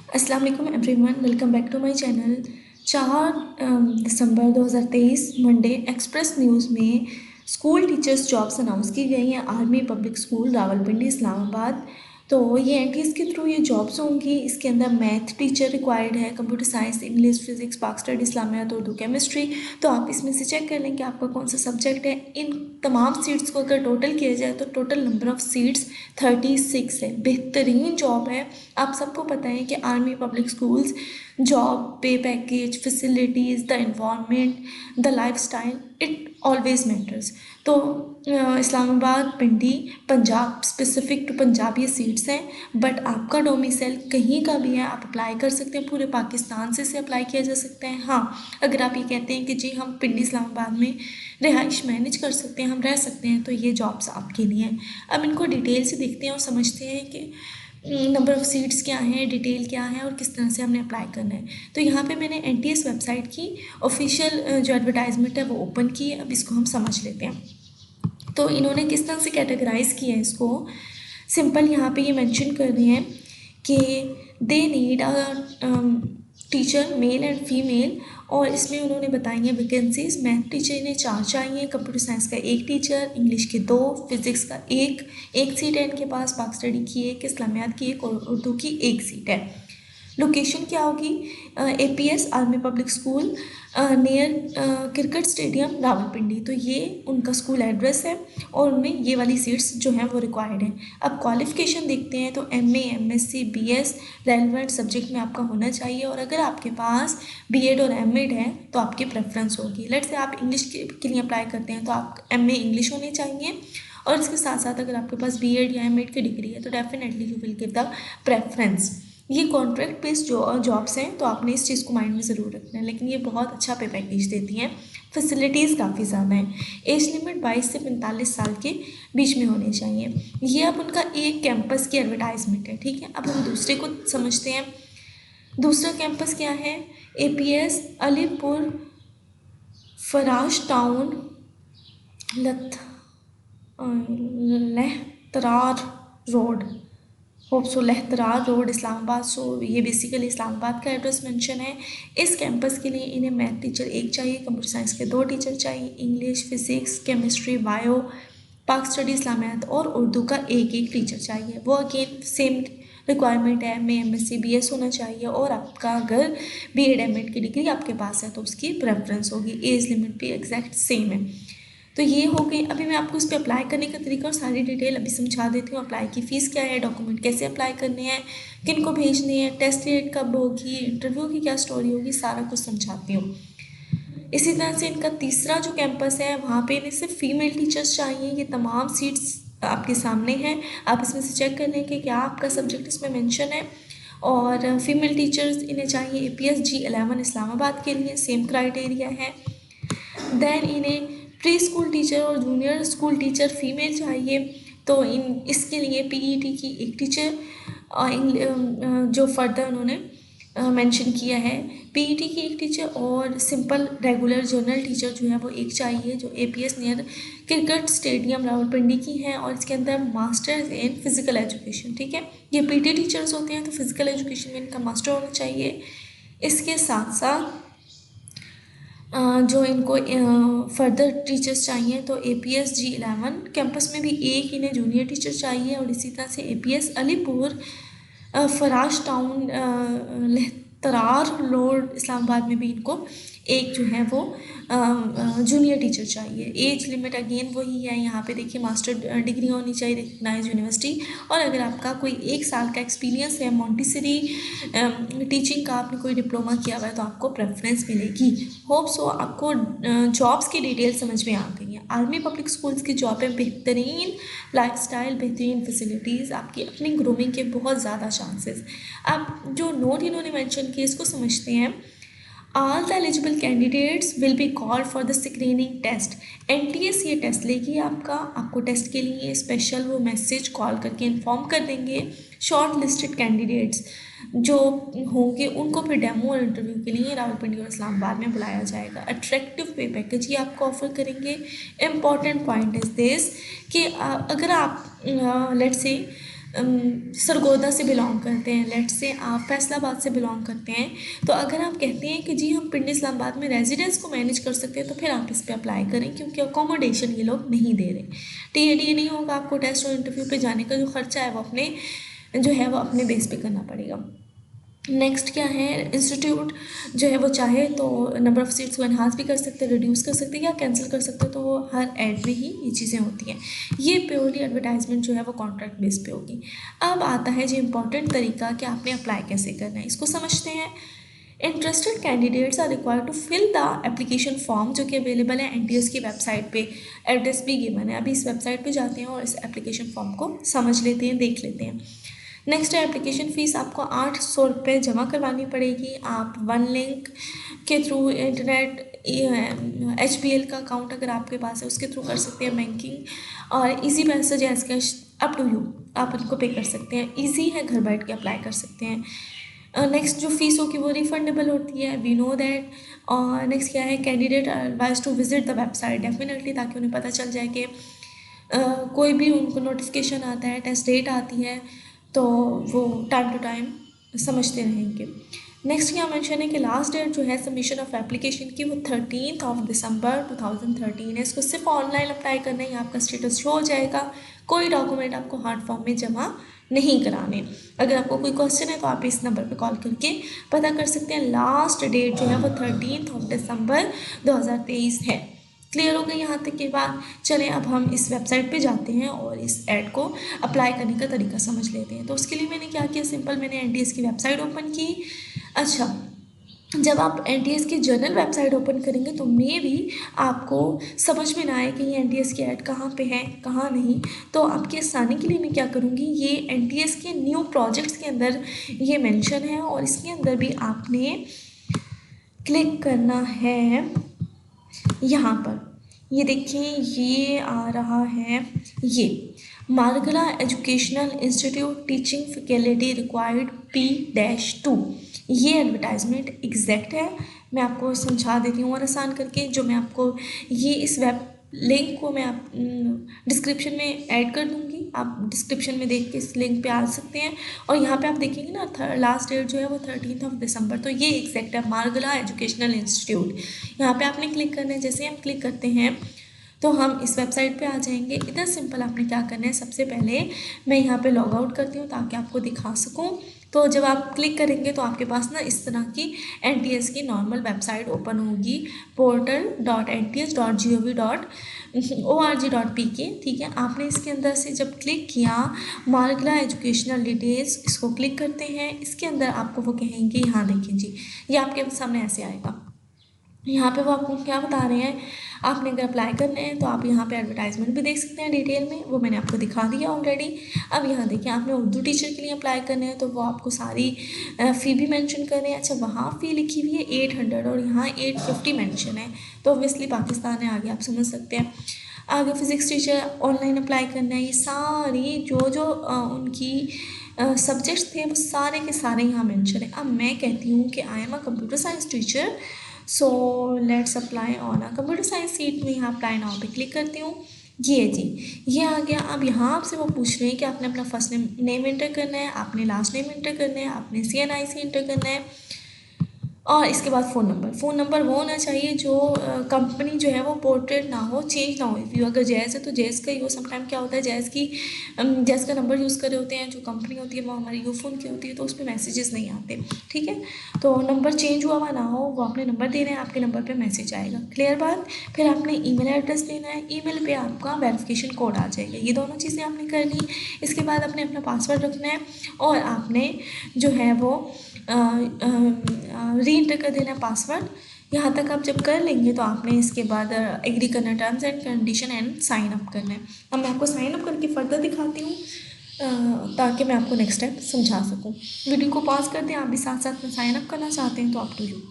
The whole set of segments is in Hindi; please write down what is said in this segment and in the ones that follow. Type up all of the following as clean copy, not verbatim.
अस्सलाम वालेकुम everyone, welcome back to my channel. 4 दिसंबर 2023 मंडे एक्सप्रेस न्यूज़ में स्कूल टीचर्स जॉब्स अनाउंस की गई हैं। Army public school Rawalpindi Islamabad. तो ये एनटीएस के थ्रू ये जॉब्स होंगी। इसके अंदर मैथ टीचर रिक्वायर्ड है, कंप्यूटर साइंस, इंग्लिश, फिजिक्स, पाक स्टडी, इस्लामियात, उर्दू, केमिस्ट्री। तो आप इसमें से चेक कर लें कि आपका कौन सा सब्जेक्ट है। इन तमाम सीट्स को अगर टोटल किया जाए तो टोटल नंबर ऑफ़ सीट्स 36 है। बेहतरीन जॉब है। आप सबको पता है कि आर्मी पब्लिक स्कूल्स जॉब, पे package, facilities, the environment, the lifestyle, it always matters. तो इस्लामाबाद, पिंडी, पंजाब, स्पेसिफिक टू पंजाब ये सीट्स हैं। बट आपका डोमिसाइल कहीं का भी है, आप अप्लाई कर सकते हैं। पूरे पाकिस्तान से इसे अप्लाई किया जा सकता है। हाँ, अगर आप ये कहते हैं कि जी हम पिंडी इस्लामाबाद में रिहाइश मैनेज कर सकते हैं, हम रह सकते हैं, तो ये जॉब्स आपके लिए हैं। अब इनको डिटेल से देखते हैं और समझते हैं कि नंबर ऑफ़ सीट्स क्या हैं, डिटेल क्या है और किस तरह से हमने अप्लाई करना है। तो यहाँ पे मैंने एनटीएस वेबसाइट की ऑफिशियल जो एडवर्टाइजमेंट है वो ओपन की है। अब इसको हम समझ लेते हैं। तो इन्होंने किस तरह से कैटेगराइज किया है इसको, सिंपल यहाँ पे ये मेंशन कर रहे हैं कि they need a teacher male and female. और इसमें उन्होंने बताई हैं वैकेंसीज। मैथ टीचर इन्हें 4 चाहिए, कंप्यूटर साइंस का 1 टीचर, इंग्लिश के 2, फिजिक्स का 1 सीट है इनके पास, पाक स्टडी की 1, इस्लामियात की 1 और उर्दू की 1 सीट है। लोकेशन क्या होगी? APS army public school near cricket stadium Rawalpindi. तो ये उनका स्कूल एड्रेस है और उनमें ये वाली सीट्स जो हैं वो रिक्वायर्ड हैं। अब क्वालिफ़िकेशन देखते हैं तो MA, MSc, BS relevant subject में आपका होना चाहिए। और अगर आपके पास बीएड और एमएड है तो आपकी प्रेफरेंस होगी। लेट्स से आप इंग्लिश के लिए अप्लाई करते हैं तो आप एमए इंग्लिश होने चाहिए। और इसके साथ साथ अगर आपके पास बीएड या एमएड की डिग्री है तो definitely you will give the preference. ये कॉन्ट्रैक्ट बेस्ड जॉब्स हैं तो आपने इस चीज़ को माइंड में ज़रूर रखना है, लेकिन ये बहुत अच्छा पे पैकेज देती हैं। फैसिलिटीज़ काफ़ी ज़्यादा हैं। एज लिमिट 22 से 45 साल के बीच में होनी चाहिए। ये अब उनका एक कैंपस की एडवर्टाइजमेंट है, ठीक है। अब हम दूसरे को समझते हैं। दूसरा कैंपस क्या है? APS Alipur Faraz town Lehtrar road, hope so Lehtrar road Islamabad. So ये बेसिकली इस्लामाबाद का एड्रेस मेंशन है। इस कैंपस के लिए इन्हें मैथ टीचर 1 चाहिए, कंप्यूटर साइंस के 2 टीचर चाहिए, इंग्लिश, फिजिक्स, केमिस्ट्री, बायो, पाक स्टडी, इस्लामियात और उर्दू का 1 टीचर चाहिए। वो अगेन सेम रिक्वायरमेंट है, एम एमएससी बीएस होना चाहिए। और आपका अगर बीएड एमएड की डिग्री आपके पास है तो उसकी प्रेफरेंस होगी। एज लिमिट भी एग्जैक्ट सेम है। तो ये हो गई। अभी मैं आपको इस पर अप्लाई करने का तरीका और सारी डिटेल अभी समझा देती हूँ। अप्लाई की फ़ीस क्या है, डॉक्यूमेंट कैसे अप्लाई करने हैं, किन को भेजने हैं, टेस्ट डेट कब होगी, इंटरव्यू की क्या स्टोरी होगी, सारा कुछ समझाती हूँ। इसी तरह से इनका तीसरा जो कैंपस है वहाँ पे इन्हें सिर्फ फीमेल टीचर्स चाहिए। ये तमाम सीट्स आपके सामने हैं, आप इसमें से चेक कर लें कि क्या आपका सब्जेक्ट इसमें मेंशन है। और फीमेल टीचर्स इन्हें चाहिए एपीएस G11 इस्लामाबाद के लिए, सेम क्राइटेरिया है। देन इन्हें प्री स्कूल टीचर और जूनियर स्कूल टीचर फीमेल चाहिए। तो इसके लिए पीईटी की 1 टीचर जो फर्दर उन्होंने मेंशन किया है, पीईटी की 1 टीचर और सिंपल रेगुलर जनरल टीचर जो है वो 1 चाहिए, जो APS near cricket stadium Rawalpindi की है। और इसके अंदर मास्टर्स इन फिजिकल एजुकेशन, ठीक है। ये पीटी टीचर्स होते हैं तो फिजिकल एजुकेशन में इनका मास्टर होना चाहिए। इसके साथ साथ जो इनको फर्दर टीचर्स चाहिए तो एपीएस G11 कैंपस में भी 1 इन्हें जूनियर टीचर चाहिए। और इसी तरह से APS Alipur Faraz town Lehtrar road Islamabad में भी इनको 1 जो है वो जूनियर टीचर चाहिए। एज लिमिट अगेन वही है, यहाँ पे देखिए मास्टर डिग्री होनी चाहिए रिकग्नाइज यूनिवर्सिटी। और अगर आपका कोई 1 साल का एक्सपीरियंस है मॉन्टेसरी टीचिंग का, आपने कोई डिप्लोमा किया हुआ है तो आपको प्रेफरेंस मिलेगी। होप सो आपको जॉब्स की डिटेल समझ में आ गई है। आर्मी पब्लिक स्कूल्स की जॉब है, बेहतरीन लाइफस्टाइल, बेहतरीन फैसिलिटीज़, आपकी अपनी ग्रूमिंग के बहुत ज़्यादा चांसेस। अब जो नोट इन्होंने मेंशन किए इसको समझते हैं। All the eligible candidates will be called for the screening test। NTS ये टेस्ट लेगी आपको टेस्ट के लिए स्पेशल वो मैसेज कॉल करके इन्फॉर्म कर देंगे। शॉर्ट लिस्टेड कैंडिडेट्स जो होंगे उनको फिर डेमो और इंटरव्यू के लिए रावलपिंडी और इस्लामाबाद में बुलाया जाएगा। अट्रैक्टिव पे पैकेज ये आपको ऑफर करेंगे। इम्पॉर्टेंट पॉइंट इज दिस कि अगर आप लेट्स से सरगोदा से बिलोंग करते हैं, लेट से आप फैसलाबाद से बिलोंग करते हैं, तो अगर आप कहते हैं कि जी हम पिंडी इस्लामाबाद में रेजिडेंस को मैनेज कर सकते हैं, तो फिर आप इस पर अप्लाई करें, क्योंकि अकोमोडेशन ये लोग नहीं दे रहे। टीएडी नहीं होगा, आपको टेस्ट और इंटरव्यू पे जाने का जो खर्चा है वो अपने बेस पे करना पड़ेगा। नेक्स्ट क्या है, इंस्टीट्यूट जो है वो चाहे तो नंबर ऑफ़ सीट्स को एनहांस भी कर सकते हैं, रिड्यूस कर सकते हैं या कैंसिल कर सकते हैं, तो वो हर एड में ही ये चीज़ें होती हैं। ये प्योरली एडवर्टाइजमेंट जो है वो कॉन्ट्रैक्ट बेस पे होगी। अब आता है जो इम्पॉर्टेंट तरीका कि आपने अप्लाई कैसे करना है, इसको समझते हैं। Interested candidates are required to fill the application form, जो कि अवेलेबल है एनटीएस की वेबसाइट पे, एड्रेस भी गिवन है। अभी इस वेबसाइट पे जाते हैं और इस एप्लीकेशन फॉर्म को समझ लेते हैं, देख लेते हैं। नेक्स्ट है एप्लीकेशन फ़ीस, आपको 800 रुपये जमा करवानी पड़ेगी। आप वन लिंक के थ्रू इंटरनेट HBL का अकाउंट अगर आपके पास है उसके थ्रू कर सकते हैं बैंकिंग, और इजी पैसा जैस कैश अप टू यू, आप उनको पे कर सकते हैं। इजी है, घर बैठ के अप्लाई कर सकते हैं। नेक्स्ट जो फीस होगी वो रिफंडेबल होती है, वी नो दैट। और नेक्स्ट क्या है, candidate advise to visit the website definitely, ताकि उन्हें पता चल जाए कि कोई भी उनको नोटिफिकेशन आता है, टेस्ट डेट आती है, तो वो टाइम टू टाइम समझते रहेंगे। नेक्स्ट क्या मेंशन है कि लास्ट डेट जो है सबमिशन ऑफ एप्लीकेशन की वो 13 दिसंबर 2013 है। इसको सिर्फ ऑनलाइन अप्लाई करना ही आपका स्टेटस शो हो जाएगा, कोई डॉक्यूमेंट आपको हार्ड फॉर्म में जमा नहीं कराने। अगर आपको कोई क्वेश्चन है तो आप इस नंबर पर कॉल करके पता कर सकते हैं। लास्ट डेट जो है वो 13 दिसंबर 2023 है। क्लियर हो गई यहाँ तक की बात। चलें अब हम इस वेबसाइट पे जाते हैं और इस ऐड को अप्लाई करने का तरीका समझ लेते हैं। तो उसके लिए मैंने क्या किया, सिंपल मैंने एनटीएस की वेबसाइट ओपन की। अच्छा, जब आप एनटीएस की जनरल वेबसाइट ओपन करेंगे तो मे भी आपको समझ में ना आए कि ये एनटीएस की ऐड कहाँ पे है कहाँ नहीं, तो आपकी आसानी के लिए मैं क्या करूँगी, ये एनटीएस के न्यू प्रोजेक्ट्स के अंदर ये मेंशन है और इसके अंदर भी आपने क्लिक करना है यहाँ पर। ये देखिए, ये आ रहा है, ये Margalla educational institute teaching faculty required P-2, ये एडवर्टाइजमेंट एग्जैक्ट है। मैं आपको समझा देती हूँ और आसान करके, जो मैं आपको ये इस वेब लिंक को मैं आप डिस्क्रिप्शन में ऐड कर दूँगी, आप डिस्क्रिप्शन में देख के इस लिंक पे आ सकते हैं। और यहाँ पे आप देखेंगे ना, लास्ट डेट जो है वो 13 दिसंबर, तो ये एग्जैक्ट है, मारगला एजुकेशनल इंस्टीट्यूट। यहाँ पे आपने क्लिक करना है। जैसे हम क्लिक करते हैं तो हम इस वेबसाइट पे आ जाएंगे। इतना सिंपल आपने क्या करना है, सबसे पहले मैं यहाँ पे लॉग आउट करती हूँ ताकि आपको दिखा सकूँ। तो जब आप क्लिक करेंगे तो आपके पास ना इस तरह की एनटीएस की नॉर्मल वेबसाइट ओपन होगी, portal.nts.gov.org.pk। ठीक है, आपने इसके अंदर से जब क्लिक किया, मारगला एजुकेशनल डिटेल्स, इसको क्लिक करते हैं। इसके अंदर आपको वो कहेंगे, यहाँ देखें जी, ये आपके सामने ऐसे आएगा। यहाँ पे वो आपको क्या बता रहे हैं, आपने अगर अप्लाई करने हैं तो आप यहाँ पे एडवर्टाइजमेंट भी देख सकते हैं डिटेल में, वो मैंने आपको दिखा दिया ऑलरेडी। अब यहाँ देखिए, आपने उर्दू टीचर के लिए अप्लाई करने हैं तो वो आपको सारी फ़ी भी मेंशन कर रहे हैं। अच्छा, वहाँ फ़ी लिखी हुई है 800 और यहाँ 850 मेंशन है, तो ऑब्वियसली पाकिस्तान है, आगे आप समझ सकते हैं। आगे फिज़िक्स टीचर ऑनलाइन अप्लाई करना है। ये सारी जो उनकी सब्जेक्ट्स थे वो सारे के सारे यहाँ मेंशन है। अब मैं कहती हूँ कि I am a computer science teacher, so let's apply on a computer science seat में। यहाँ अप्लाई नाउ पे क्लिक करती हूँ। ये जी, ये आ गया। अब यहाँ आपसे वो पूछ रहे हैं कि आपने अपना फर्स्ट नेम इंटर करना है, आपने लास्ट नेम इंटर करना है, आपने CNIC इंटर करना है, और इसके बाद फ़ोन नंबर वो होना चाहिए जो कंपनी जो है वो पोर्ट्रेट ना हो, चेंज ना हो। व्यू अगर जैज़ है तो जैज़ का ही हो। समटाइम क्या होता है, जैज़ का नंबर यूज़ कर रहे होते हैं, जो कंपनी होती है वो हमारी यूफोन की होती है, तो उस पर मैसेजेस नहीं आते। ठीक है, तो नंबर चेंज हुआ हुआ ना हो, वो आपने नंबर देना है, आपके नंबर पर मैसेज आएगा। क्लियर बात। फिर आपने ईमेल एड्रेस देना है, ईमेल पे आपका वेरिफिकेशन कोड आ जाएगा। ये दोनों चीज़ें आपने कर ली। इसके बाद आपने अपना पासवर्ड रखना है और आपने जो है वो री इंटर कर देना है पासवर्ड। यहाँ तक आप जब कर लेंगे तो आपने इसके बाद एग्री करना, terms and condition and sign up करना है। अब मैं आपको साइन अप करके फर्दर दिखाती हूँ ताकि मैं आपको नेक्स्ट टाइम समझा सकूँ। वीडियो को पॉज कर दें, आप भी साथ साथ में साइन अप करना चाहते हैं तो अप टू यू।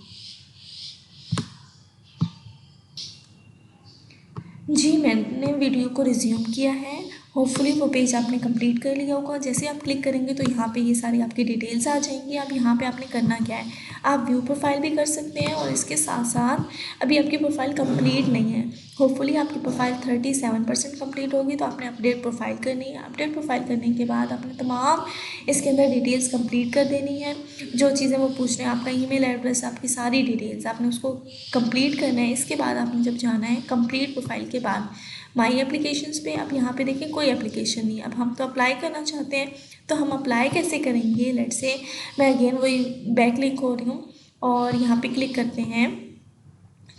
जी, मैंने वीडियो को रिज्यूम किया है होपफुली वो पेज आपने कंप्लीट कर लिया होगा। जैसे आप क्लिक करेंगे तो यहाँ पे ये सारी आपकी डिटेल्स आ जाएंगी। अब यहाँ पे आपने करना क्या है, आप व्यू प्रोफाइल भी कर सकते हैं और इसके साथ साथ अभी आपकी प्रोफाइल कंप्लीट नहीं है, होपफुली आपकी प्रोफाइल 37% कंप्लीट होगी तो आपने अपडेट प्रोफाइल करनी है। अपडेट प्रोफाइल करने के बाद आपने तमाम इसके अंदर डिटेल्स कंप्लीट कर देनी है। जो चीज़ें वो पूछ रहे हैं, आपका ईमेल एड्रेस, आपकी सारी डिटेल्स आपने उसको कंप्लीट करना है। इसके बाद आपने जब जाना है कंप्लीट प्रोफाइल के बाद माई एप्लीकेशंस पे, अब यहाँ पे देखिए कोई एप्लीकेशन नहीं। अब हम तो अप्लाई करना चाहते हैं, तो हम अप्लाई कैसे करेंगे। लेट से मैं अगेन वही बैक लिंक हो रही हूँ और यहाँ पे क्लिक करते हैं।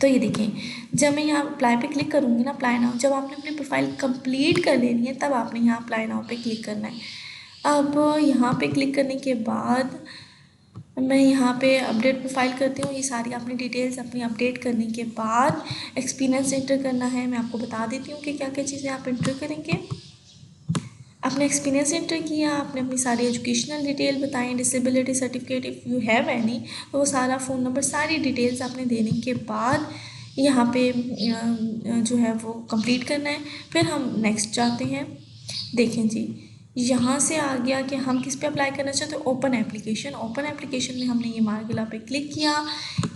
तो ये देखें, जब मैं यहाँ अप्लाई पे क्लिक करूँगी ना, अप्लाई नाउ, जब आपने अपनी प्रोफाइल कंप्लीट कर लेनी है तब आपने यहाँ अप्लाई नाउ पे क्लिक करना है। अब यहाँ पे क्लिक करने के बाद मैं यहाँ पे अपडेट प्रोफाइल करती हूँ। ये सारी आपने डिटेल्स अपनी अपडेट करने के बाद एक्सपीरियंस एंटर करना है। मैं आपको बता देती हूँ कि क्या क्या चीज़ें आप एंटर करेंगे। आपने एक्सपीरियंस एंटर किया, आपने अपनी सारी एजुकेशनल डिटेल बताई, disability certificate if you have any, तो वो सारा फ़ोन नंबर, सारी डिटेल्स आपने देने के बाद यहाँ पे जो है वो कंप्लीट करना है। फिर हम नेक्स्ट जाते हैं। देखें जी, यहाँ से आ गया कि हम किस पे अप्लाई करना चाहते हैं, ओपन एप्लीकेशन। ओपन एप्लीकेशन में हमने ये मार्गिला पे क्लिक किया।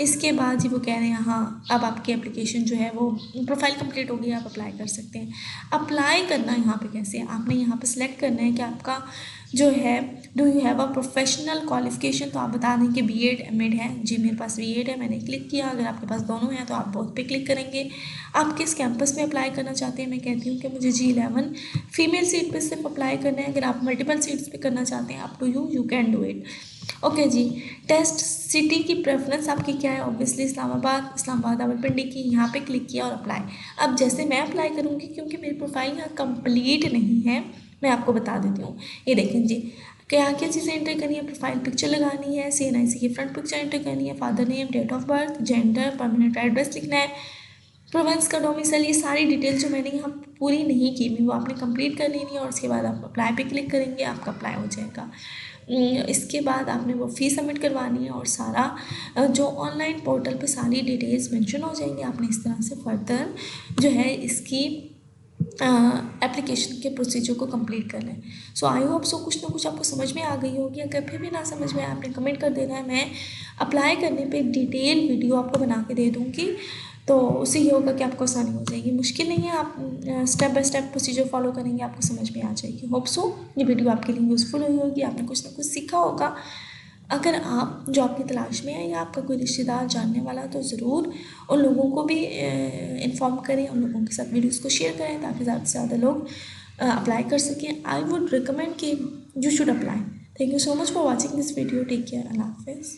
इसके बाद जी वो कह रहे हैं हाँ अब आपकी एप्लीकेशन जो है वो प्रोफाइल कंप्लीट हो गई, आप अप्लाई कर सकते हैं। अप्लाई करना यहाँ पे कैसे, आपने यहाँ पे सिलेक्ट करना है कि आपका जो है do you have a professional qualification, तो आप बता दें कि बीएड एमएड है। जी मेरे पास बीएड है, मैंने क्लिक किया। अगर आपके पास दोनों हैं तो आप बोथ पे क्लिक करेंगे। आप किस कैंपस में अप्लाई करना चाहते हैं, मैं कहती हूँ कि मुझे G11 फीमेल सीट पे सिर्फ अप्लाई करना है। अगर आप मल्टीपल सीट्स पे करना चाहते हैं, up to you can do it. Okay जी, टेस्ट सिटी की प्रेफरेंस आपकी क्या है, ऑब्वियसली इस्लामाबाद रावलपिंडी की। यहाँ पे क्लिक किया और अप्लाई। अब जैसे मैं अप्लाई करूँगी, क्योंकि मेरी प्रोफाइल यहाँ कंप्लीट नहीं है, मैं आपको बता देती हूँ। ये देखें जी, क्या क्या चीज़ें एंटर करनी है, प्रोफाइल पिक्चर लगानी है, CNIC की फ्रंट पिक्चर एंटर करनी है, father name, date of birth, gender, permanent address लिखना है, प्रोवेंस का डोमिसाइल। ये सारी डिटेल जो मैंने यहाँ पूरी नहीं की वो आपने कंप्लीट कर लेनी है और उसके बाद आप अप्लाई पे क्लिक करेंगे, आपका अप्लाई हो जाएगा। इसके बाद आपने वो फ़ीस सबमिट करवानी है और सारा जो ऑनलाइन पोर्टल पे सारी डिटेल्स मेंशन हो जाएंगी। आपने इस तरह से फर्दर जो है इसकी एप्लीकेशन के प्रोसीजर को कंप्लीट करना है। सो आई होप सो कुछ ना कुछ आपको समझ में आ गई होगी। अगर फिर भी ना समझ में आए आपने कमेंट कर देना है, मैं अप्लाई करने पे डिटेल वीडियो आपको बना के दे दूँगी। तो उससे ये होगा कि आपको आसानी हो जाएगी, मुश्किल नहीं है। आप step by step procedure follow करेंगे, आपको समझ में आ जाएगी। होप सो ये वीडियो आपके लिए यूज़फुल हुई होगी, आपने कुछ ना कुछ सीखा होगा। अगर आप जॉब की तलाश में है या आपका कोई रिश्तेदार जानने वाला, तो ज़रूर उन लोगों को भी इन्फॉर्म करें, उन लोगों के साथ वीडियोस को शेयर करें ताकि ज़्यादा से ज़्यादा लोग अप्लाई कर सकें। आई वुड रिकमेंड कि you should apply. Thank you so much for watching this video. Take care. Allah हाफिज़।